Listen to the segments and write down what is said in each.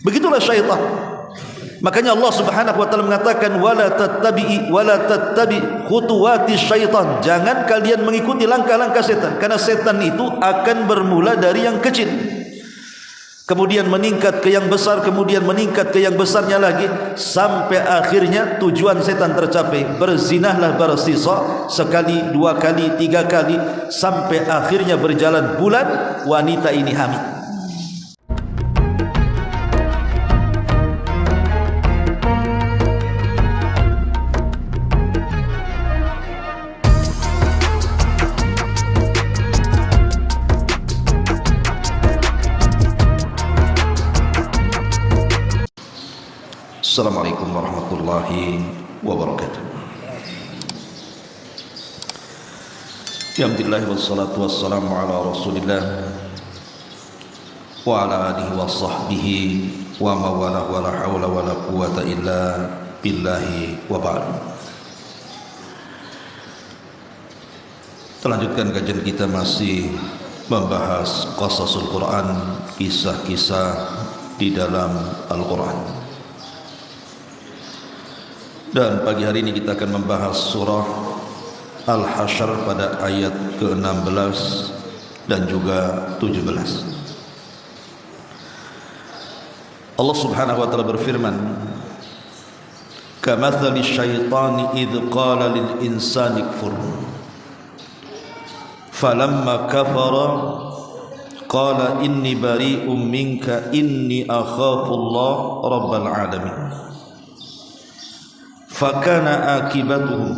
Begitulah syaitan. Makanya Allah Subhanahu wa taala mengatakan wala tattabi khutuwati syaitan. Jangan kalian mengikuti langkah-langkah setan, karena setan itu akan bermula dari yang kecil, kemudian meningkat ke yang besar, kemudian meningkat ke yang besarnya lagi, sampai akhirnya tujuan setan tercapai. Berzinahlah bersisa sekali, dua kali, tiga kali, sampai akhirnya berjalan bulan wanita ini hamil. Assalamualaikum warahmatullahi wabarakatuh. Alhamdulillah wassalatu wassalamu ala Rasulillah wa ala alihi wa sahbihi wa mawalah wa la hawla wa la quwata illa billahi wa ba'd. Lanjutkan kajian kita, masih membahas qasasul Quran, kisah-kisah di dalam Al-Quran. Dan pagi hari ini kita akan membahas surah Al-Hasyr pada ayat ke-16 dan juga 17. Allah Subhanahu wa taala berfirman, "Kamathali syaitani idh qala lil insani kfur falamma kafara qala inni bari'um minka inni akhafu Allah rabbal alamin." Fakana akibatuhum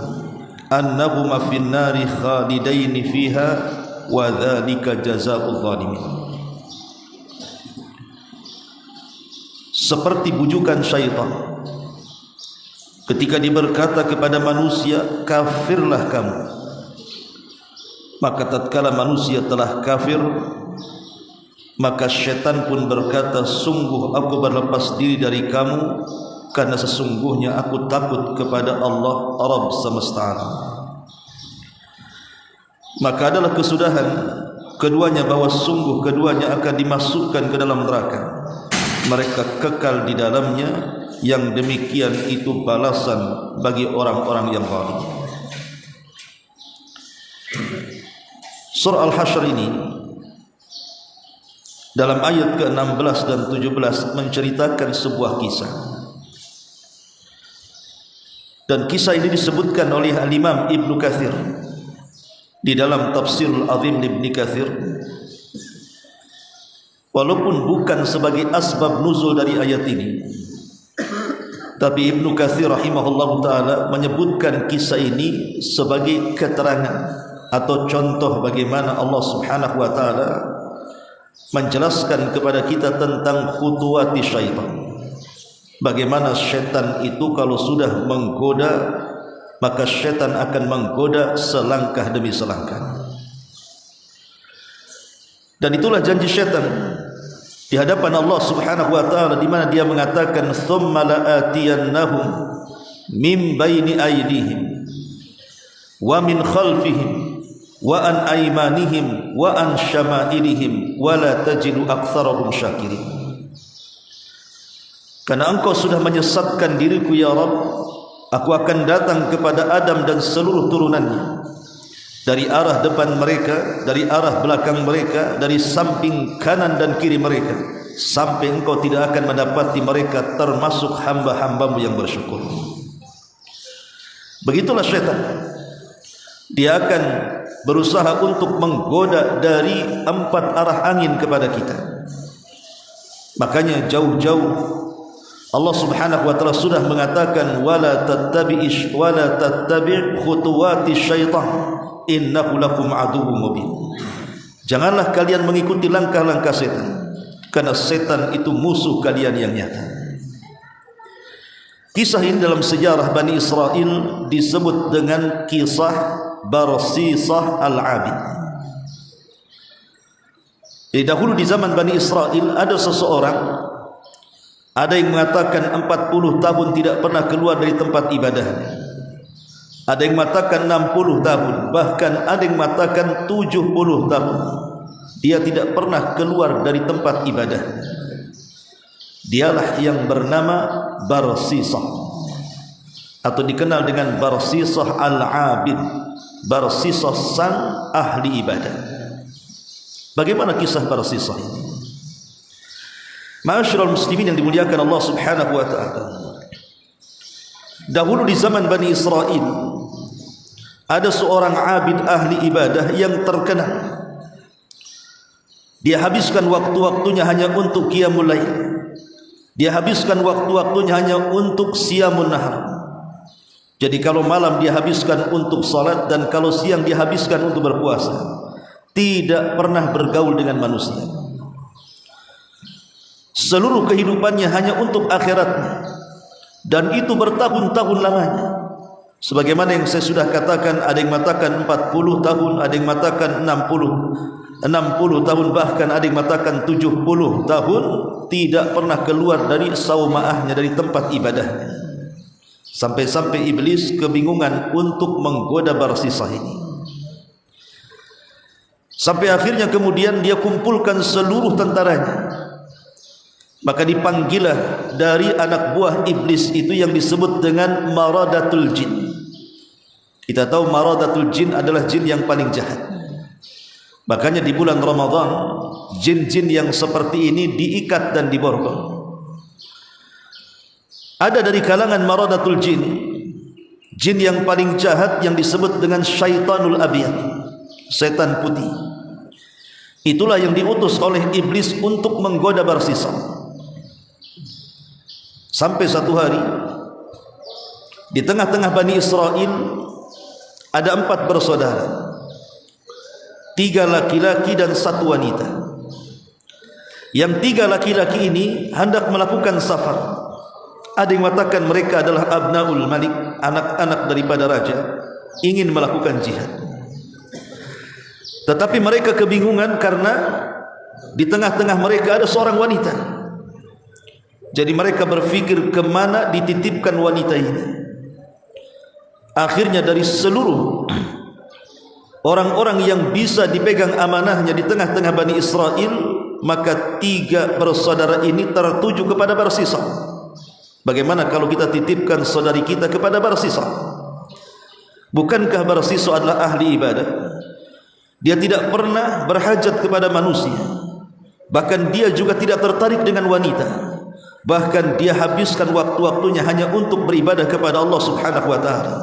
annahuma fin nari khalidaini fiha wa dzalika jazaa'ul zalimin. Seperti bujukan syaitan ketika diberkata kepada manusia, kafirlah kamu, maka tatkala manusia telah kafir, maka syaitan pun berkata, sungguh aku berlepas diri dari kamu, karena sesungguhnya aku takut kepada Allah Rabb semesta alam. Maka adalah kesudahan keduanya bahwa sungguh keduanya akan dimasukkan ke dalam neraka. Mereka kekal di dalamnya, yang demikian itu balasan bagi orang-orang yang zalim. Surah Al-Hasyr ini dalam ayat ke-16 dan 17 menceritakan sebuah kisah. Dan kisah ini disebutkan oleh Al-Imam Ibnu Katsir di dalam Tafsirul Azim Ibnu Katsir, walaupun bukan sebagai asbab nuzul dari ayat ini, tapi Ibnu Katsir rahimahullah ta'ala menyebutkan kisah ini sebagai keterangan atau contoh bagaimana Allah Subhanahu wa ta'ala menjelaskan kepada kita tentang khutuwati syaitan. Bagaimana syaitan itu kalau sudah menggoda, maka syaitan akan menggoda selangkah demi selangkah. Dan itulah janji syaitan di hadapan Allah Subhanahu wa taala, di mana dia mengatakan, "Tsumma la'atiyannahum min baini aydihim wa min khalfihim wa an aymanihim wa an syama'ilihim wa la tajidu aktsarahum syakirin." Karena engkau sudah menyesatkan diriku ya Rabb, aku akan datang kepada Adam dan seluruh turunannya, dari arah depan mereka, dari arah belakang mereka, dari samping kanan dan kiri mereka, sampai engkau tidak akan mendapati mereka termasuk hamba-hambamu yang bersyukur. Begitulah syaitan. Dia akan berusaha untuk menggoda dari 4 arah angin kepada kita. Makanya jauh-jauh Allah Subhanahu wa taala sudah mengatakan, wala tattabi' khutuwati syaitan innahu lakum aduwwum mubin. Janganlah kalian mengikuti langkah-langkah setan, karena setan itu musuh kalian yang nyata. Kisah ini dalam sejarah Bani Israel disebut dengan kisah Barsisah Al-Abid. Dahulu di zaman Bani Israel ada seseorang, ada yang mengatakan 40 tahun tidak pernah keluar dari tempat ibadahnya. Ada yang mengatakan 60 tahun, bahkan ada yang mengatakan 70 tahun dia tidak pernah keluar dari tempat ibadah. Dialah yang bernama Barsisah, atau dikenal dengan Barsisah al-Abid, Barsisah sang ahli ibadah. Bagaimana kisah Barsisah ini? Ma'asyiral muslimin yang dimuliakan Allah Subhanahu wa taala. Dahulu di zaman Bani Israel ada seorang abid ahli ibadah yang terkenal. Dia habiskan waktu-waktunya hanya untuk qiyamul lail. Dia habiskan waktu-waktunya hanya untuk siyamun nahar. Jadi kalau malam dia habiskan untuk salat, dan kalau siang dia habiskan untuk berpuasa. Tidak pernah bergaul dengan manusia. Seluruh kehidupannya hanya untuk akhiratnya, dan itu bertahun-tahun lamanya. Sebagaimana yang saya sudah katakan, ada yang mengatakan 40 tahun, ada yang mengatakan 60 tahun, bahkan ada yang mengatakan 70 tahun tidak pernah keluar dari saumaahnya, dari tempat ibadahnya. Sampai-sampai iblis kebingungan untuk menggoda Barsisah ini. Sampai akhirnya kemudian dia kumpulkan seluruh tentaranya. Maka dipanggillah dari anak buah iblis itu yang disebut dengan Maradatul Jin. Kita tahu Maradatul Jin adalah jin yang paling jahat. Makanya di bulan Ramadan jin-jin yang seperti ini diikat dan diborgol. Ada dari kalangan Maradatul Jin, jin yang paling jahat yang disebut dengan Syaitanul Abiyad, setan putih. Itulah yang diutus oleh iblis untuk menggoda Barsisah. Sampai satu hari di tengah-tengah Bani Israel ada 4 bersaudara, 3 laki-laki dan 1 wanita. Yang 3 laki-laki ini hendak melakukan safar. Ada yang mengatakan mereka adalah abnaul malik, anak-anak daripada raja, ingin melakukan jihad. Tetapi mereka kebingungan karena di tengah-tengah mereka ada seorang wanita. Jadi mereka berpikir kemana dititipkan wanita ini. Akhirnya dari seluruh orang-orang yang bisa dipegang amanahnya di tengah-tengah Bani Israel, maka 3 bersaudara ini tertuju kepada Barsisah. Bagaimana kalau kita titipkan saudari kita kepada Barsisah? Bukankah Barsisah adalah ahli ibadah? Dia tidak pernah berhajat kepada manusia. Bahkan dia juga tidak tertarik dengan wanita. Bahkan dia habiskan waktu-waktunya hanya untuk beribadah kepada Allah Subhanahu wa taala.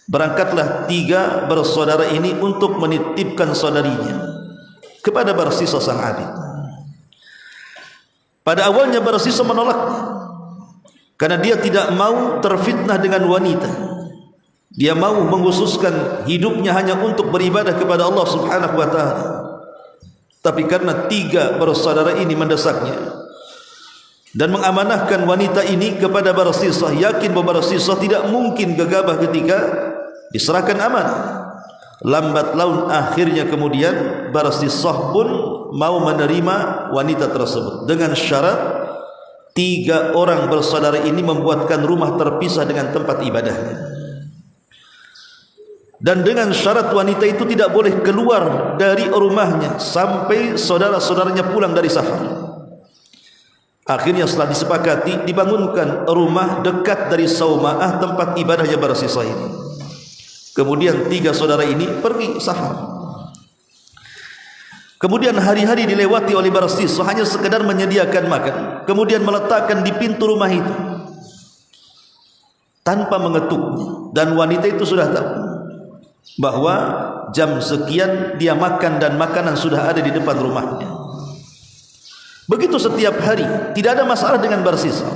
Berangkatlah 3 bersaudara ini untuk menitipkan saudarinya kepada Barsisah sang abid. Pada awalnya Barsisah menolaknya, karena dia tidak mau terfitnah dengan wanita. Dia mau mengkhususkan hidupnya hanya untuk beribadah kepada Allah Subhanahu wa taala. Tapi karena 3 bersaudara ini mendesaknya dan mengamanahkan wanita ini kepada Barsisah, yakin bahwa Barsisah tidak mungkin gegabah ketika diserahkan amanah. Lambat laun akhirnya kemudian Barsisah pun mau menerima wanita tersebut dengan syarat 3 orang bersaudara ini membuatkan rumah terpisah dengan tempat ibadahnya, dan dengan syarat wanita itu tidak boleh keluar dari rumahnya sampai saudara-saudaranya pulang dari safar. Akhirnya setelah disepakati, dibangunkan rumah dekat dari saumaah tempat ibadahnya Barsisah ini. Kemudian 3 saudara ini pergi safar. Kemudian hari-hari dilewati oleh Barsisah hanya sekedar menyediakan makan, kemudian meletakkan di pintu rumah itu tanpa mengetuknya, dan wanita itu sudah tahu bahwa jam sekian dia makan dan makanan sudah ada di depan rumahnya. Begitu setiap hari, tidak ada masalah dengan Barsisah.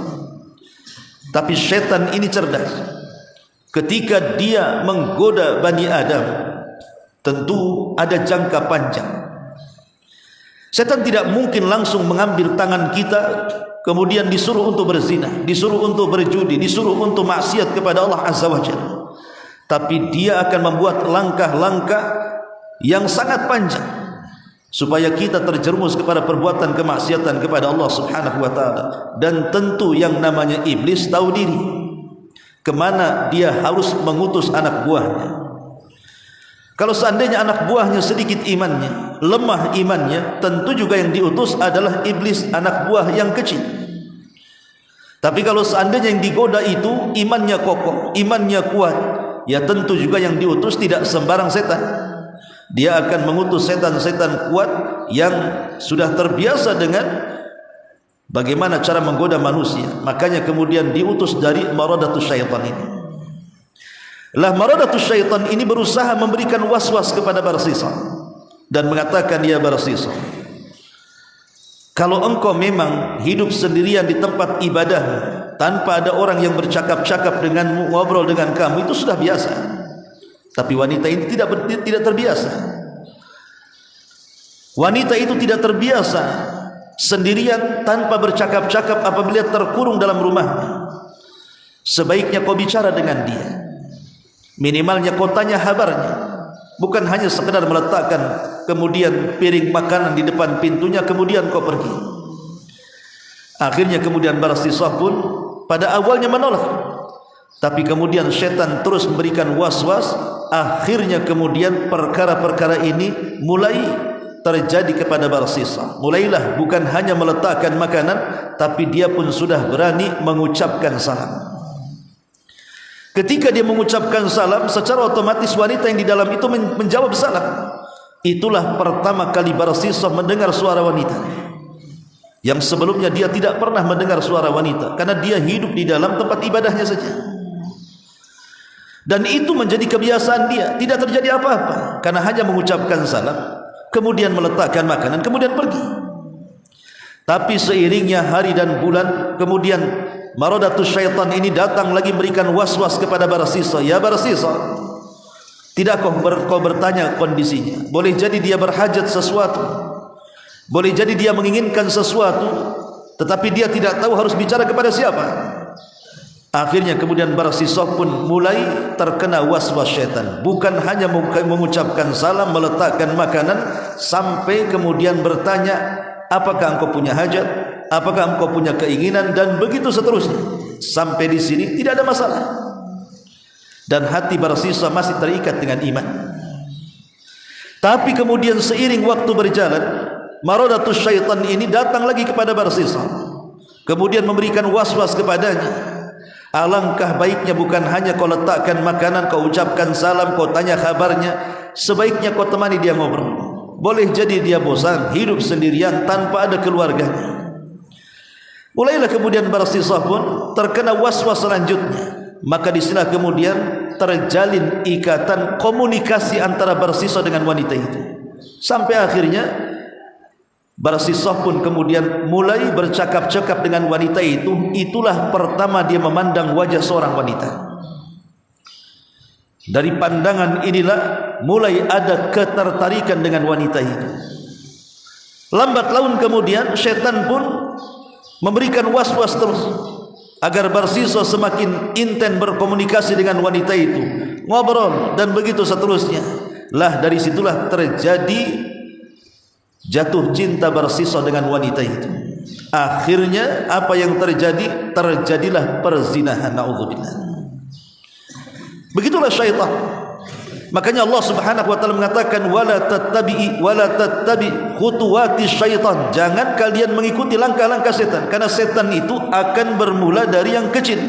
Tapi setan ini cerdas. Ketika dia menggoda Bani Adam, tentu ada jangka panjang. Setan tidak mungkin langsung mengambil tangan kita kemudian disuruh untuk berzina, disuruh untuk berjudi, disuruh untuk maksiat kepada Allah Azza wa Jalla. Tapi dia akan membuat langkah-langkah yang sangat panjang supaya kita terjerumus kepada perbuatan kemaksiatan kepada Allah Subhanahu wa taala. Dan tentu yang namanya iblis tahu diri kemana dia harus mengutus anak buahnya. Kalau seandainya anak buahnya sedikit imannya, lemah imannya, tentu juga yang diutus adalah iblis, anak buah yang kecil. Tapi kalau seandainya yang digoda itu imannya kokoh, imannya kuat, ya tentu juga yang diutus tidak sembarang setan. Dia akan mengutus setan-setan kuat yang sudah terbiasa dengan bagaimana cara menggoda manusia. Makanya kemudian diutus dari maradatus syaitan ini. Lah maradatus syaitan ini berusaha memberikan was-was kepada Barsisa dan mengatakan, ya Barsisa, kalau engkau memang hidup sendirian di tempat ibadah tanpa ada orang yang bercakap-cakap denganmu, ngobrol dengan kamu, itu sudah biasa. Tapi wanita ini tidak terbiasa. Wanita itu tidak terbiasa sendirian tanpa bercakap-cakap apabila terkurung dalam rumahnya. Sebaiknya kau bicara dengan dia. Minimalnya kau tanya kabarnya. Bukan hanya sekedar meletakkan kemudian piring makanan di depan pintunya kemudian kau pergi. Akhirnya kemudian Barsisah pun pada awalnya menolak, tapi kemudian syaitan terus memberikan was-was. Akhirnya kemudian perkara-perkara ini mulai terjadi kepada Barsisah. Mulailah bukan hanya meletakkan makanan, tapi dia pun sudah berani mengucapkan salam. Ketika dia mengucapkan salam, secara otomatis wanita yang di dalam itu menjawab salam. Itulah pertama kali Barsisah mendengar suara wanita, yang sebelumnya dia tidak pernah mendengar suara wanita, karena dia hidup di dalam tempat ibadahnya saja. Dan itu menjadi kebiasaan dia, tidak terjadi apa-apa, karena hanya mengucapkan salam, kemudian meletakkan makanan, kemudian pergi. Tapi seiringnya hari dan bulan, kemudian maradatus syaitan ini datang lagi memberikan was-was kepada Barsisah. Ya Barsisah, tidak kau bertanya kondisinya? Boleh jadi dia berhajat sesuatu, boleh jadi dia menginginkan sesuatu, tetapi dia tidak tahu harus bicara kepada siapa. Akhirnya kemudian Barsisah pun mulai terkena was-was syaitan. Bukan hanya mengucapkan salam, meletakkan makanan, sampai kemudian bertanya, apakah engkau punya hajat? Apakah engkau punya keinginan? Dan begitu seterusnya. Sampai di sini tidak ada masalah. Dan hati Barsisah masih terikat dengan iman. Tapi kemudian seiring waktu berjalan, maradatus syaitan ini datang lagi kepada Barsisah, kemudian memberikan was-was kepadanya. Alangkah baiknya bukan hanya kau letakkan makanan, kau ucapkan salam, kau tanya kabarnya, sebaiknya kau temani dia ngobrol. Boleh jadi dia bosan hidup sendirian tanpa ada keluarganya. Mulailah kemudian Barsisah pun terkena was-was selanjutnya. Maka disinilah kemudian terjalin ikatan komunikasi antara Barsisah dengan wanita itu. Sampai akhirnya Barsisah pun kemudian mulai bercakap-cakap dengan wanita itu. Itulah pertama dia memandang wajah seorang wanita. Dari pandangan inilah mulai ada ketertarikan dengan wanita itu. Lambat laun kemudian syaitan pun memberikan was-was terus agar Barsisah semakin intens berkomunikasi dengan wanita itu, ngobrol dan begitu seterusnya. Lah dari situlah terjadi jatuh cinta Barsisah dengan wanita itu. Akhirnya apa yang terjadi? Terjadilah perzinahan. Na'udzubillah. Begitulah syaitan. Makanya Allah Subhanahu wa taala mengatakan wala tattabi khutuwati syaitan. Jangan kalian mengikuti langkah-langkah setan, karena setan itu akan bermula dari yang kecil,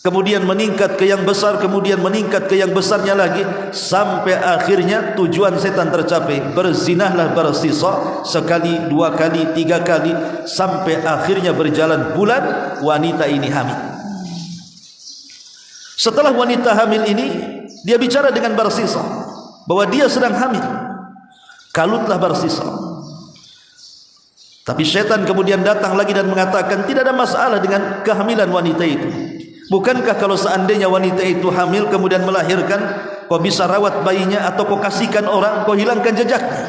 kemudian meningkat ke yang besar, kemudian meningkat ke yang besarnya lagi, sampai akhirnya tujuan setan tercapai. Berzinahlah Barsisah sekali, dua kali, tiga kali, sampai akhirnya berjalan bulan wanita ini hamil. Setelah wanita hamil ini, dia bicara dengan Barsisah bahwa dia sedang hamil. Kalutlah Barsisah. Tapi syaitan kemudian datang lagi dan mengatakan tidak ada masalah dengan kehamilan wanita itu. Bukankah kalau seandainya wanita itu hamil kemudian melahirkan, kau bisa rawat bayinya atau kau kasihkan orang, kau hilangkan jejaknya.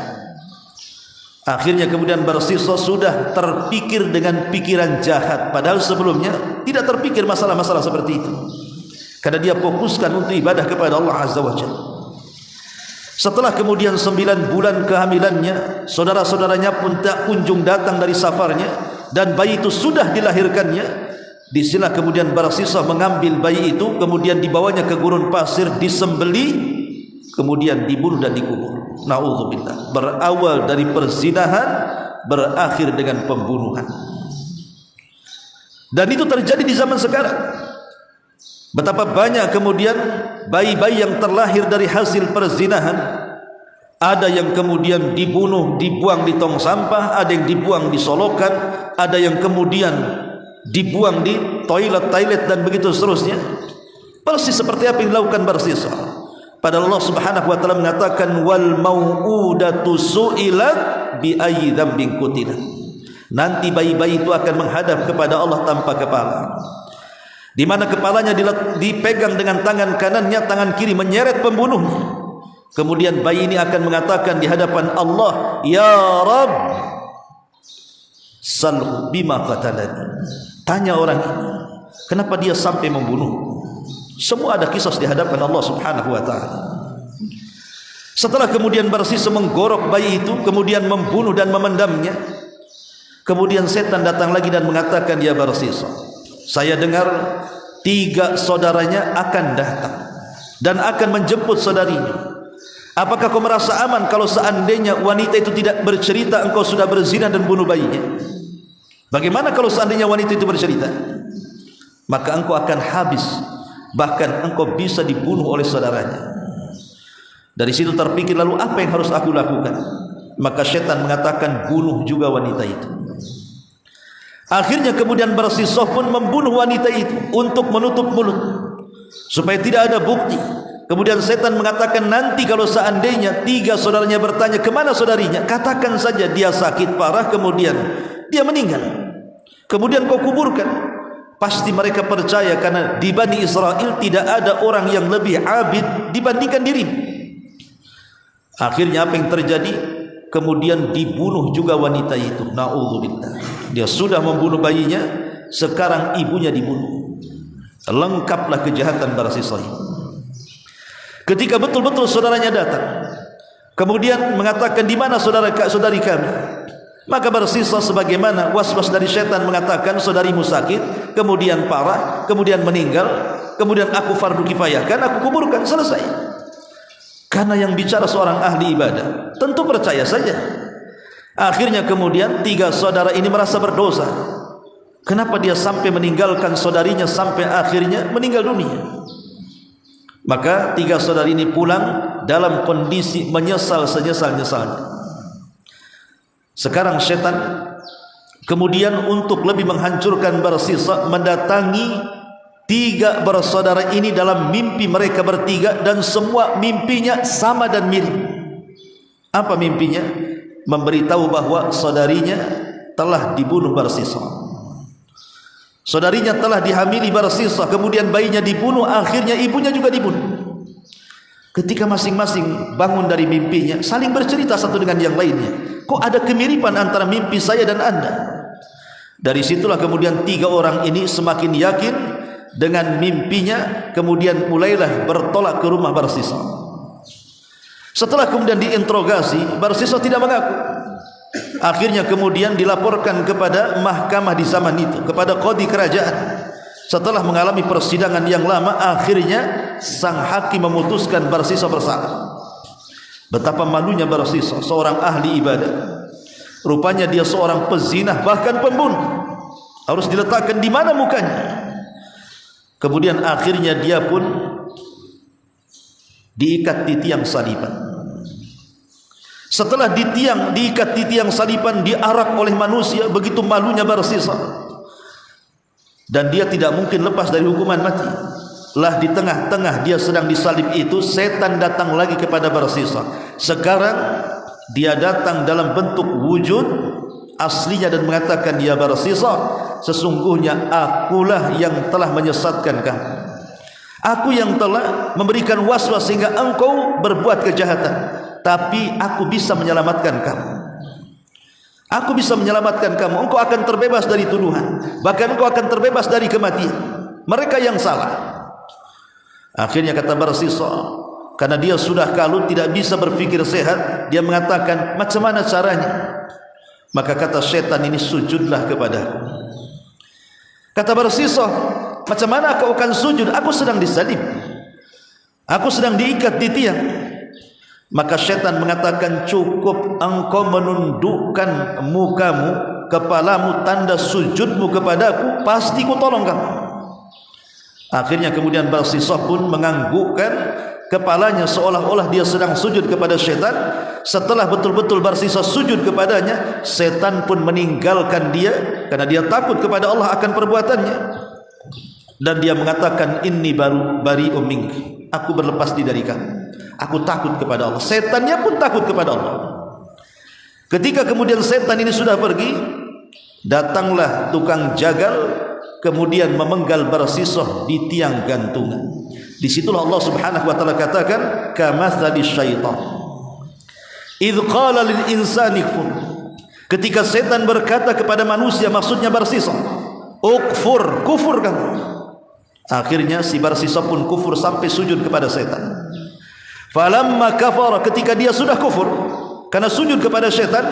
Akhirnya kemudian Barsisah sudah terpikir dengan pikiran jahat, padahal sebelumnya tidak terpikir masalah-masalah seperti itu, karena dia fokuskan untuk ibadah kepada Allah Azza wa Jalla. Setelah kemudian 9 bulan kehamilannya, saudara-saudaranya pun tak kunjung datang dari safarnya, dan bayi itu sudah dilahirkannya. Di sinilah kemudian Barsisah mengambil bayi itu, kemudian dibawanya ke gurun pasir, disembelih, kemudian dibunuh dan dikubur. Na'udzubillah. Berawal dari perzinahan, berakhir dengan pembunuhan. Dan itu terjadi di zaman sekarang. Betapa banyak kemudian bayi-bayi yang terlahir dari hasil perzinahan. Ada yang kemudian dibunuh, dibuang di tong sampah, ada yang dibuang di solokan, ada yang kemudian dibuang di toilet dan begitu seterusnya. Persis seperti apa yang dilakukan bersisa. Padahal Allah Subhanahu wa taala mengatakan wal mau'udatu su'ilat bi ayyi dzambin qutilat. Nanti bayi-bayi itu akan menghadap kepada Allah tanpa kepala, di mana kepalanya dipegang dengan tangan kanannya, tangan kiri menyeret pembunuhnya. Kemudian bayi ini akan mengatakan di hadapan Allah, ya Rabb, salhu bima qatalani. Tanya orang ini, kenapa dia sampai membunuh? Semua ada kisah di hadapan Allah Subhanahu wa taala. Setelah kemudian Barsisa menggorok bayi itu, kemudian membunuh dan memendamnya, kemudian setan datang lagi dan mengatakan, ya Barsisa, saya dengar 3 saudaranya akan datang dan akan menjemput saudarinya. Apakah kau merasa aman kalau seandainya wanita itu tidak bercerita engkau sudah berzina dan bunuh bayinya? Bagaimana kalau seandainya wanita itu bercerita? Maka engkau akan habis, bahkan engkau bisa dibunuh oleh saudaranya. Dari situ terpikir, lalu apa yang harus aku lakukan? Maka syaitan mengatakan, bunuh juga wanita itu. Akhirnya kemudian Barsisa pun membunuh wanita itu untuk menutup mulut, supaya tidak ada bukti. Kemudian setan mengatakan, nanti kalau seandainya 3 saudaranya bertanya kemana saudarinya, katakan saja dia sakit parah, kemudian dia meninggal, kemudian kau kuburkan. Pasti mereka percaya, karena di Bani Israel tidak ada orang yang lebih abid dibandingkan dirimu. Akhirnya apa yang terjadi? Kemudian dibunuh juga wanita itu. Na'udzubillah. Dia sudah membunuh bayinya, sekarang ibunya dibunuh. Lengkaplah kejahatan Barsisa itu. Ketika betul-betul saudaranya datang, kemudian mengatakan, di mana saudari kami? Maka Barsisa sebagaimana was-was dari syaitan mengatakan, saudarimu sakit, kemudian parah, kemudian meninggal, kemudian aku fardu kifayahkan, aku kuburkan, selesai. Karena yang bicara seorang ahli ibadah, tentu percaya saja. Akhirnya kemudian 3 saudara ini merasa berdosa. Kenapa dia sampai meninggalkan saudarinya sampai akhirnya meninggal dunia? Maka 3 saudari ini pulang dalam kondisi menyesal senyesal-nyesalnya. Sekarang syaitan kemudian untuk lebih menghancurkan Barsisa, mendatangi 3 bersaudara ini dalam mimpi mereka bertiga, dan semua mimpinya sama dan mirip. Apa mimpinya? Memberitahu bahwa saudarinya telah dibunuh Barsisa, saudarinya telah dihamili Barsisa, kemudian bayinya dibunuh, akhirnya ibunya juga dibunuh. Ketika masing-masing bangun dari mimpinya, saling bercerita satu dengan yang lainnya, kok ada kemiripan antara mimpi saya dan anda? Dari situlah kemudian 3 orang ini semakin yakin dengan mimpinya, kemudian mulailah bertolak ke rumah Barsisa. Setelah kemudian diinterogasi, Barsisa tidak mengaku. Akhirnya kemudian dilaporkan kepada mahkamah di zaman itu, kepada qadhi kerajaan. Setelah mengalami persidangan yang lama, akhirnya sang hakim memutuskan Barsisa bersalah. Betapa malunya Barsisa, seorang ahli ibadah. Rupanya dia seorang pezinah, bahkan pembunuh. Harus diletakkan di mana mukanya? Kemudian akhirnya dia pun diikat di tiang saliban. Setelah diikat di tiang saliban, diarak oleh manusia, begitu malunya Barsisa, dan dia tidak mungkin lepas dari hukuman mati. Lah di tengah-tengah dia sedang disalib itu, setan datang lagi kepada Barsisa. Sekarang dia datang dalam bentuk wujud aslinya dan mengatakan, ya Barsisa, sesungguhnya akulah yang telah menyesatkan kamu. Aku yang telah memberikan was-was sehingga engkau berbuat kejahatan, tapi aku bisa menyelamatkan kamu. Aku bisa menyelamatkan kamu. Engkau akan terbebas dari tuduhan, bahkan engkau akan terbebas dari kematian. Mereka yang salah. Akhirnya kata Barsisa, karena dia sudah kalut, tidak bisa berpikir sehat, dia mengatakan, macam mana caranya? Maka kata syaitan ini, sujudlah kepadaku. Kata Barsisa, macam mana kau akan sujud? Aku sedang disalib, aku sedang diikat di tiang. Maka syaitan mengatakan, cukup engkau menundukkan mukamu, kepalamu, tanda sujudmu kepadaku, pasti ku tolong kamu. Akhirnya kemudian Barsisah pun menganggukkan kepalanya seolah-olah dia sedang sujud kepada syaitan. Setelah betul-betul Barsisah sujud kepadanya, syaitan pun meninggalkan dia karena dia takut kepada Allah akan perbuatannya. Dan dia mengatakan, inni bari'um mink, aku berlepas diri dari kamu, aku takut kepada Allah. Setannya pun takut kepada Allah. Ketika kemudian setan ini sudah pergi, datanglah tukang jagal, kemudian memenggal Barsisah di tiang gantungan. Disitulah Allah Subhanahu wa taala katakan, kamatsali syaitan idz qala lil insani kfur, ketika setan berkata kepada manusia, maksudnya Barsisah, ukfur, kufur kamu. Akhirnya si Barsisah pun kufur sampai sujud kepada setan. Falamma kafara, ketika dia sudah kufur karena sujud kepada setan,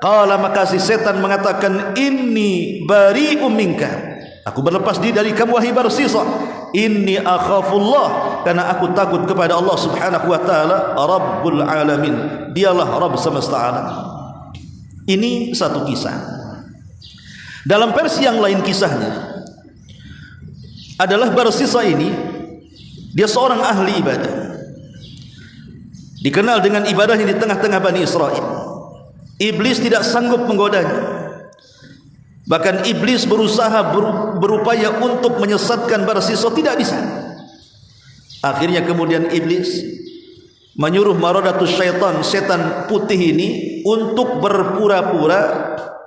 qala, maka si setan mengatakan, inni bari'um minka, aku berlepas diri dari kamu wahai Barsisah. Inni akhafullah, karena aku takut kepada Allah Subhanahu wa taala, Rabbul alamin, dialah Rabb semesta alam. Ini satu kisah. Dalam versi yang lain kisahnya adalah Barsisah ini dia seorang ahli ibadah, dikenal dengan ibadahnya di tengah-tengah Bani Israel. Iblis tidak sanggup menggodanya, bahkan iblis berusaha berupaya untuk menyesatkan Barsisah, tidak bisa. Akhirnya kemudian iblis menyuruh maradatus syaitan, setan putih ini, untuk berpura-pura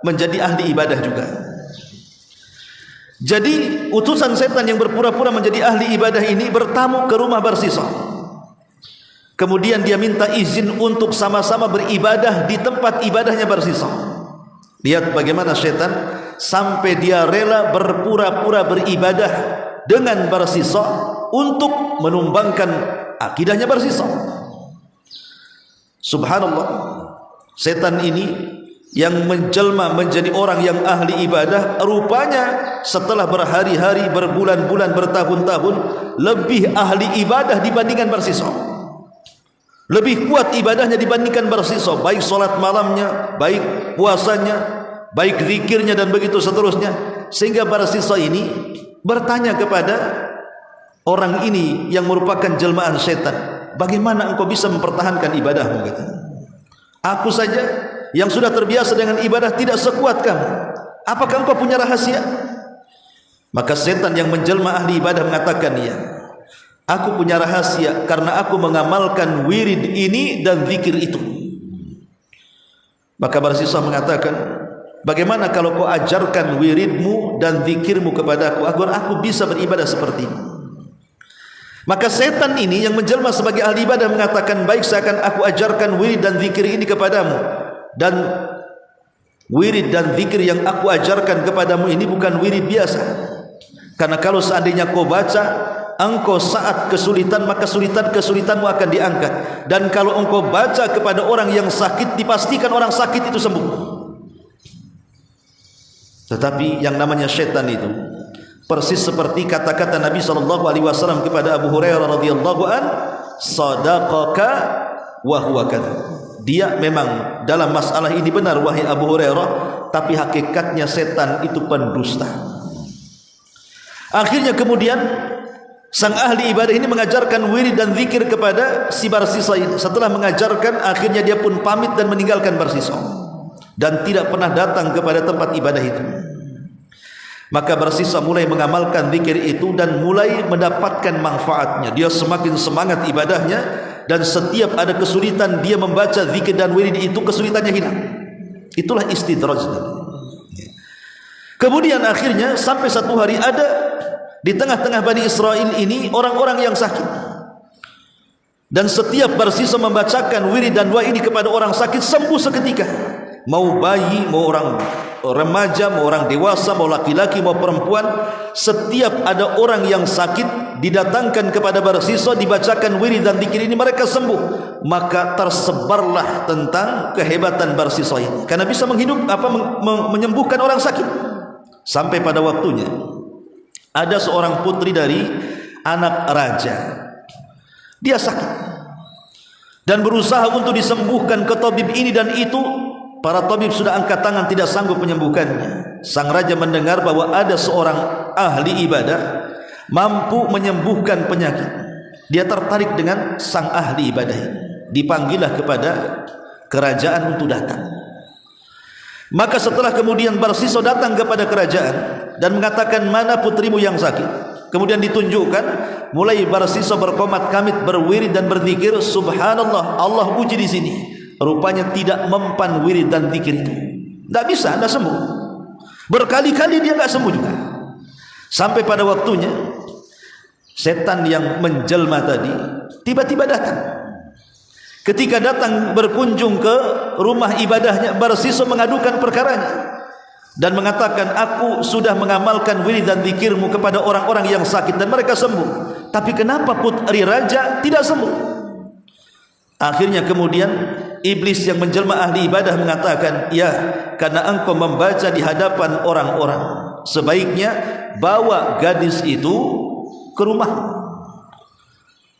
menjadi ahli ibadah juga. Jadi utusan setan yang berpura-pura menjadi ahli ibadah ini bertamu ke rumah Barsisah. Kemudian dia minta izin untuk sama-sama beribadah di tempat ibadahnya Barsisah. Lihat bagaimana setan sampai dia rela berpura-pura beribadah dengan Barsisah untuk menumbangkan akidahnya Barsisah. Subhanallah, setan ini yang menjelma menjadi orang yang ahli ibadah, rupanya setelah berhari-hari, berbulan-bulan, bertahun-tahun, lebih ahli ibadah dibandingkan Barsisah. Lebih kuat ibadahnya dibandingkan Barsisah, baik solat malamnya, baik puasanya, baik zikirnya, dan begitu seterusnya. Sehingga Barsisah ini bertanya kepada orang ini yang merupakan jelmaan setan, bagaimana engkau bisa mempertahankan ibadahmu? Kata, aku saja yang sudah terbiasa dengan ibadah tidak sekuat kamu. Apakah engkau punya rahasia? Maka setan yang menjelma ahli ibadah mengatakan, iya, aku punya rahasia karena aku mengamalkan wirid ini dan zikir itu. Maka Barsisah mengatakan, bagaimana kalau kau ajarkan wiridmu dan zikirmu kepadaku agar aku bisa beribadah seperti ini? Maka setan ini yang menjelma sebagai ahli ibadah mengatakan, baik, saya akan aku ajarkan wirid dan zikir ini kepadamu. Dan wirid dan zikir yang aku ajarkan kepadamu ini bukan wirid biasa. Karena kalau seandainya kau baca, engkau saat kesulitan, maka kesulitanmu akan diangkat. Dan kalau engkau baca kepada orang yang sakit, dipastikan orang sakit itu sembuh. Tetapi yang namanya syaitan itu persis seperti kata-kata Nabi SAW kepada Abu Hurairah radhiyallahu an, sadaqaka wa huwa kadzdzab. Dia memang dalam masalah ini benar wahai Abu Hurairah, tapi hakikatnya setan itu pendusta. Akhirnya kemudian sang ahli ibadah ini mengajarkan wirid dan zikir kepada si Barsisah ini. Setelah mengajarkan, akhirnya dia pun pamit dan meninggalkan Barsisah dan tidak pernah datang kepada tempat ibadah itu. Maka Barsisah mulai mengamalkan zikir itu dan mulai mendapatkan manfaatnya. Dia semakin semangat ibadahnya, dan setiap ada kesulitan dia membaca zikir dan wirid itu, kesulitannya hilang. Itulah istidraj. Kemudian akhirnya sampai satu hari ada di tengah-tengah Bani Israel ini orang-orang yang sakit, dan setiap Barsisah membacakan wirid dan doa ini kepada orang sakit, sembuh seketika. Mau bayi, mau orang remaja, mau orang dewasa, mau laki-laki, mau perempuan, setiap ada orang yang sakit didatangkan kepada Barsisah, dibacakan wirid dan zikir ini, mereka sembuh. Maka tersebarlah tentang kehebatan Barsisah ini, karena bisa menyembuhkan orang sakit. Sampai pada waktunya ada seorang putri dari anak raja, dia sakit, dan berusaha untuk disembuhkan ke tabib ini dan itu. Para tabib sudah angkat tangan, tidak sanggup menyembuhkannya. Sang raja mendengar bahwa ada seorang ahli ibadah mampu menyembuhkan penyakit. Dia tertarik dengan sang ahli ibadah ini. Dipanggillah kepada kerajaan untuk datang. Maka setelah kemudian Barsiso datang kepada kerajaan dan mengatakan, mana putrimu yang sakit? Kemudian ditunjukkan, mulai Barsiso berkomat kamit, berwirid dan berzikir. Subhanallah, Allah uji di sini. Rupanya tidak mempan wirid dan zikir itu. Tidak bisa, tidak sembuh. Berkali-kali dia tidak sembuh juga. Sampai pada waktunya, setan yang menjelma tadi tiba-tiba datang. Ketika datang berkunjung ke rumah ibadahnya, Barsiso mengadukan perkaranya dan mengatakan, aku sudah mengamalkan wirid dan zikirmu kepada orang-orang yang sakit dan mereka sembuh, tapi kenapa putri raja tidak sembuh? Akhirnya kemudian iblis yang menjelma ahli ibadah mengatakan, ya, karena engkau membaca di hadapan orang-orang, sebaiknya bawa gadis itu ke rumah.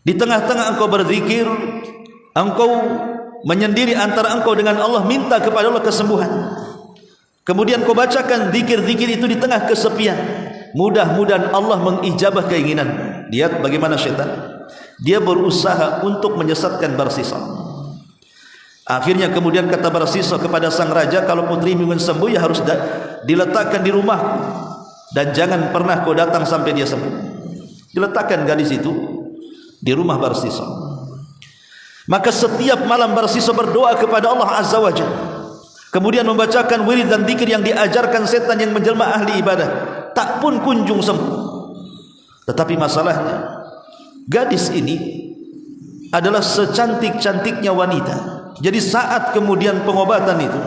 Di tengah-tengah engkau berzikir, engkau menyendiri antara engkau dengan Allah, minta kepada Allah kesembuhan. Kemudian kau bacakan zikir-zikir itu di tengah kesepian. Mudah-mudahan Allah mengijabah keinginan. Lihat bagaimana syaitan. Dia berusaha untuk menyesatkan Barsiso. Akhirnya kemudian kata Barsiso kepada sang raja, kalau putri ingin sembuh ya harus diletakkan di rumah dan jangan pernah kau datang sampai dia sembuh. Diletakkan gadis itu di rumah Barsiso. Maka setiap malam Barsiso berdoa kepada Allah Azza wa Jalla, kemudian membacakan wirid dan zikir yang diajarkan setan yang menjelma ahli ibadah, tak pun kunjung sembuh. Tetapi masalahnya, gadis ini adalah secantik-cantiknya wanita. Jadi saat kemudian pengobatan itu,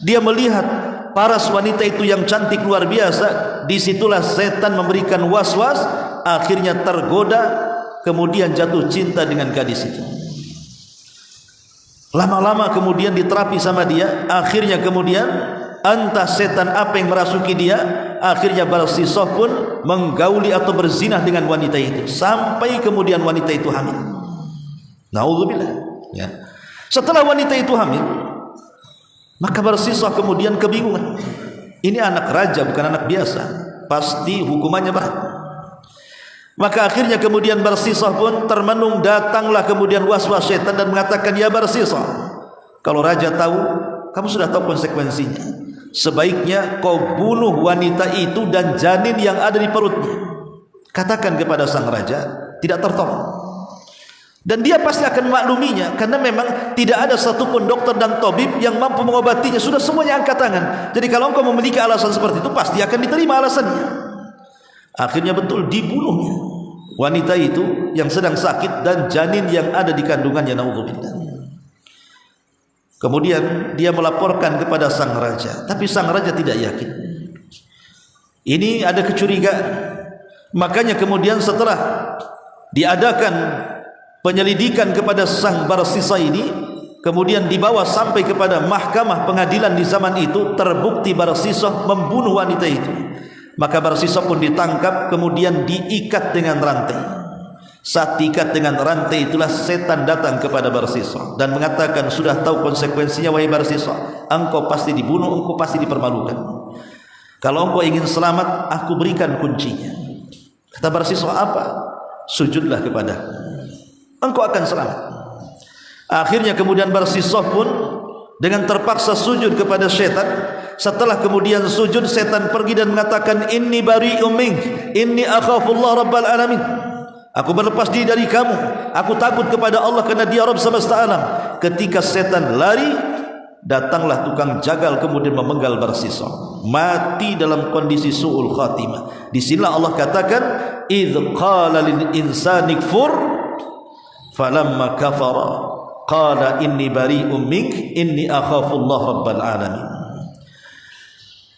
dia melihat paras wanita itu yang cantik luar biasa. Disitulah setan memberikan was-was, akhirnya tergoda, kemudian jatuh cinta dengan gadis itu. Lama-lama kemudian diterapi sama dia. Akhirnya kemudian entah setan apa yang merasuki dia, akhirnya Barsiso pun menggauli atau berzinah dengan wanita itu, sampai kemudian wanita itu hamil. Naudzubillah, ya. Setelah wanita itu hamil, maka Barsiso kemudian kebingungan. Ini anak raja, bukan anak biasa, pasti hukumannya berat. Maka akhirnya kemudian Barsiso pun termenung. Datanglah kemudian was-was setan dan mengatakan, ya Barsiso, kalau raja tahu, kamu sudah tahu konsekuensinya. Sebaiknya kau bunuh wanita itu dan janin yang ada di perutnya. Katakan kepada sang raja, tidak tertolong. Dan dia pasti akan makluminya, karena memang tidak ada satupun dokter dan tabib yang mampu mengobatinya. Sudah semuanya angkat tangan. Jadi kalau engkau memiliki alasan seperti itu, pasti akan diterima alasannya. Akhirnya betul dibunuhnya wanita itu yang sedang sakit dan janin yang ada di kandungannya. Naudzubillah. Kemudian dia melaporkan kepada sang raja, tapi sang raja tidak yakin. Ini ada kecurigaan. Makanya kemudian setelah diadakan penyelidikan kepada sang Barsiso ini, kemudian dibawa sampai kepada mahkamah pengadilan di zaman itu, terbukti Barsiso membunuh wanita itu. Maka Barsiso pun ditangkap, kemudian diikat dengan rantai. Saat diikat dengan rantai itulah setan datang kepada Barsiso dan mengatakan, sudah tahu konsekuensinya wahai Barsiso, engkau pasti dibunuh, engkau pasti dipermalukan. Kalau engkau ingin selamat, aku berikan kuncinya. Kata Barsiso, apa? Sujudlah kepadaku, engkau akan selamat. Akhirnya kemudian Barsiso pun dengan terpaksa sujud kepada setan. Setelah kemudian sujud, setan pergi dan mengatakan, inni bari'um mink, inni akhafullah rabbal alamin. Aku berlepas diri dari kamu, aku takut kepada Allah karena dia Rabb semesta alam. Ketika setan lari, datanglah tukang jagal kemudian memenggal Barsiso. Mati dalam kondisi su'ul khatimah. Disinilah Allah katakan, idh qala lil insani kfur falamma kafara qala inni bari'um mink inni akhafullah rabbal alamin.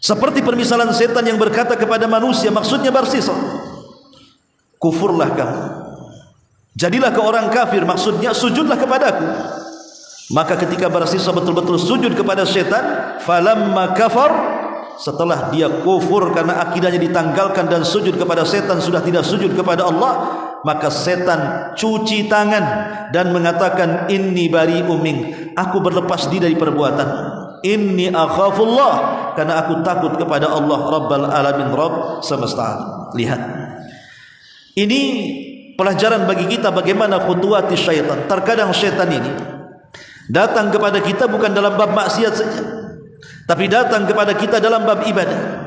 Seperti permisalan setan yang berkata kepada manusia, maksudnya Barsiso, kufurlah kamu, jadilah ke orang kafir, maksudnya sujudlah kepadaku. Maka ketika Barsiso betul-betul sujud kepada setan, falamma kafar, setelah dia kufur karena akidahnya ditanggalkan dan sujud kepada setan, sudah tidak sujud kepada Allah, maka setan cuci tangan dan mengatakan inni bari'um mink, aku berlepas diri dari perbuatan. Inni akhafullah, karena aku takut kepada Allah Rabbal Alamin, Rabb semesta alam. Lihat, ini pelajaran bagi kita bagaimana khutuwati syaitan. Terkadang syaitan ini datang kepada kita bukan dalam bab maksiat saja, tapi datang kepada kita dalam bab ibadah.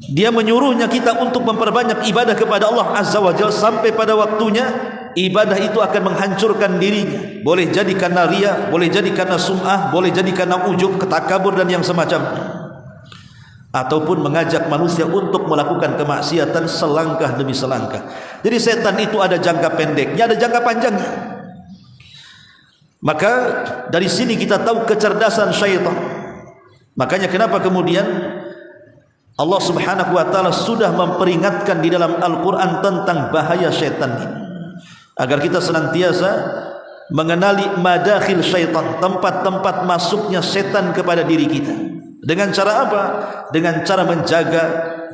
Dia menyuruhnya kita untuk memperbanyak ibadah kepada Allah Azza wa Jalla, sampai pada waktunya ibadah itu akan menghancurkan dirinya. Boleh jadi karena riya, boleh jadi karena sum'ah, boleh jadi karena ujub, ketakabur dan yang semacamnya, ataupun mengajak manusia untuk melakukan kemaksiatan selangkah demi selangkah. Jadi setan itu ada jangka pendeknya, ada jangka panjangnya. Maka dari sini kita tahu kecerdasan syaitan. Makanya kenapa kemudian Allah Subhanahu wa taala sudah memperingatkan di dalam Al-Qur'an tentang bahaya syaitan ini, agar kita senantiasa mengenali madakhil syaitan, tempat-tempat masuknya setan kepada diri kita. Dengan cara apa? Dengan cara menjaga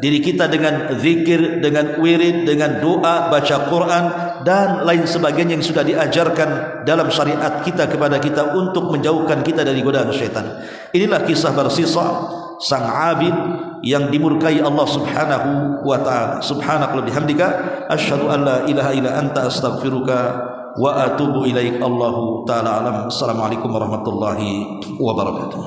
diri kita dengan zikir, dengan wirid, dengan doa, baca Quran dan lain sebagainya yang sudah diajarkan dalam syariat kita kepada kita untuk menjauhkan kita dari godaan syaitan. Inilah kisah Barsisa, sang abid yang dimurkai Allah Subhanahu wa taala. Subhanaka wa bihamdika asyhadu an la ilaha illa anta astaghfiruka wa atubu ilaik. Allahu taala alam. Assalamualaikum warahmatullahi wabarakatuh.